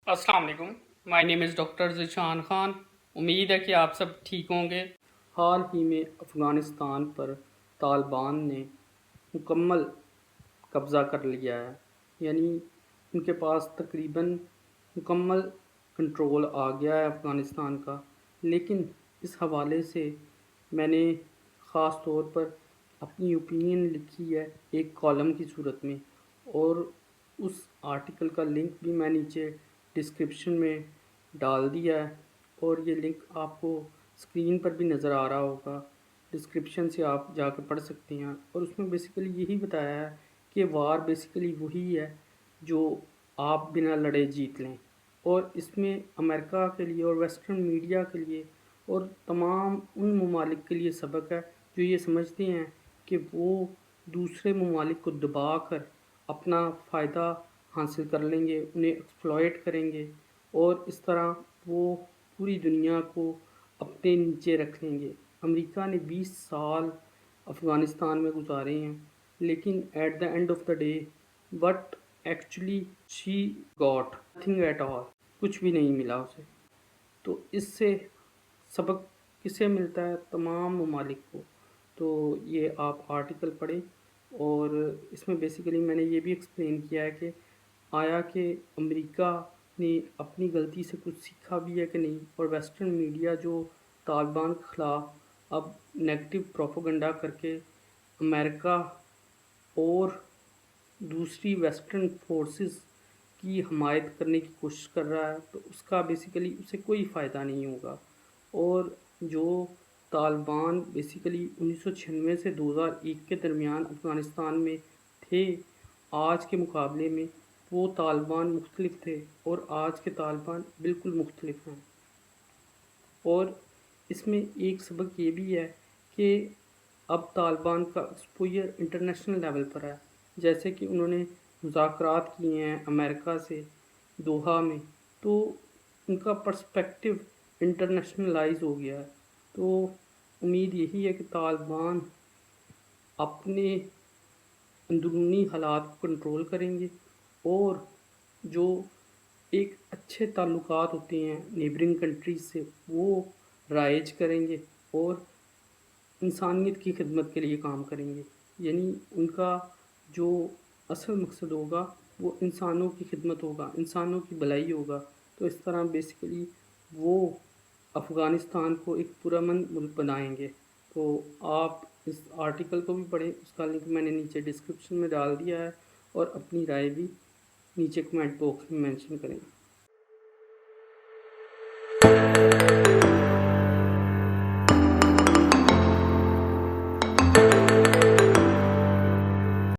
अस्सलाम वालेकुम। My name is doctor Zeeshan Khan. उम्मीद है कि आप सब ठीक होंगे। हाल ही में अफ़गानिस्तान पर तालिबान ने मुकम्मल कब्ज़ा कर लिया है, यानी उनके पास तकरीबन मुकम्मल कंट्रोल आ गया है अफ़गानिस्तान का। लेकिन इस हवाले से मैंने ख़ास तौर पर अपनी ओपिनियन लिखी है एक कॉलम की सूरत में, और उस आर्टिकल का लिंक भी मैं नीचे डिस्क्रिप्शन में डाल दिया है, और ये लिंक आपको स्क्रीन पर भी नज़र आ रहा होगा। डिस्क्रिप्शन से आप जाकर पढ़ सकते हैं, और उसमें बेसिकली यही बताया है कि वार बेसिकली वही है जो आप बिना लड़े जीत लें, और इसमें अमेरिका के लिए और वेस्टर्न मीडिया के लिए और तमाम उन ममालिक के लिए सबक है जो ये समझते हैं कि वो दूसरे ममालिक को दबा कर अपना फ़ायदा हासिल कर लेंगे, उन्हें एक्सप्लॉइट करेंगे, और इस तरह वो पूरी दुनिया को अपने नीचे रख लेंगे। अमेरिका ने 20 साल अफ़गानिस्तान में गुजारे हैं, लेकिन at the end of the day but actually she got nothing at all, कुछ भी नहीं मिला उसे। तो इससे सबक किसे मिलता है? तमाम ममालिक को। तो ये आप आर्टिकल पढ़ें, और इसमें बेसिकली मैंने ये भी एक्सप्लेन किया है कि आया कि अमेरिका ने अपनी गलती से कुछ सीखा भी है कि नहीं, और वेस्टर्न मीडिया जो तालिबान के ख़िलाफ़ अब नेगेटिव प्रोपेगेंडा करके अमेरिका और दूसरी वेस्टर्न फोर्सेस की हमायत करने की कोशिश कर रहा है, तो उसका बेसिकली उसे कोई फ़ायदा नहीं होगा। और जो तालिबान बेसिकली 1996 से 2001 के दरमियान अफ़गानिस्तान में थे, आज के मुकाबले में वो तालिबान मुख्तलिफ थे, और आज के तालिबान बिल्कुल मुख्तलिफ हैं। और इसमें एक सबक ये भी है कि अब तालिबान का एक्सपोजर इंटरनेशनल लेवल पर है। जैसे कि उन्होंने मुज़ाकरात किए हैं अमेरिका से दोहा में, तो उनका पर्सपेक्टिव इंटरनेशनलाइज हो गया है। तो उम्मीद यही है कि तालिबान अपने अंदरूनी हालात को कंट्रोल करेंगे, और जो एक अच्छे ताल्लुकात होते हैं नेबरिंग कंट्रीज़ से, वो राइज करेंगे और इंसानियत की खिदमत के लिए काम करेंगे। यानी उनका जो असल मकसद होगा वो इंसानों की खिदमत होगा, इंसानों की भलाई होगा। तो इस तरह बेसिकली वो अफ़गानिस्तान को एक पुरअमन मुल्क बनाएंगे। तो आप इस आर्टिकल को भी पढ़ें, उसका लिंक मैंने नीचे डिस्क्रिप्शन में डाल दिया है, और अपनी राय भी नीचे कमेंट बॉक्स में मेंशन करें।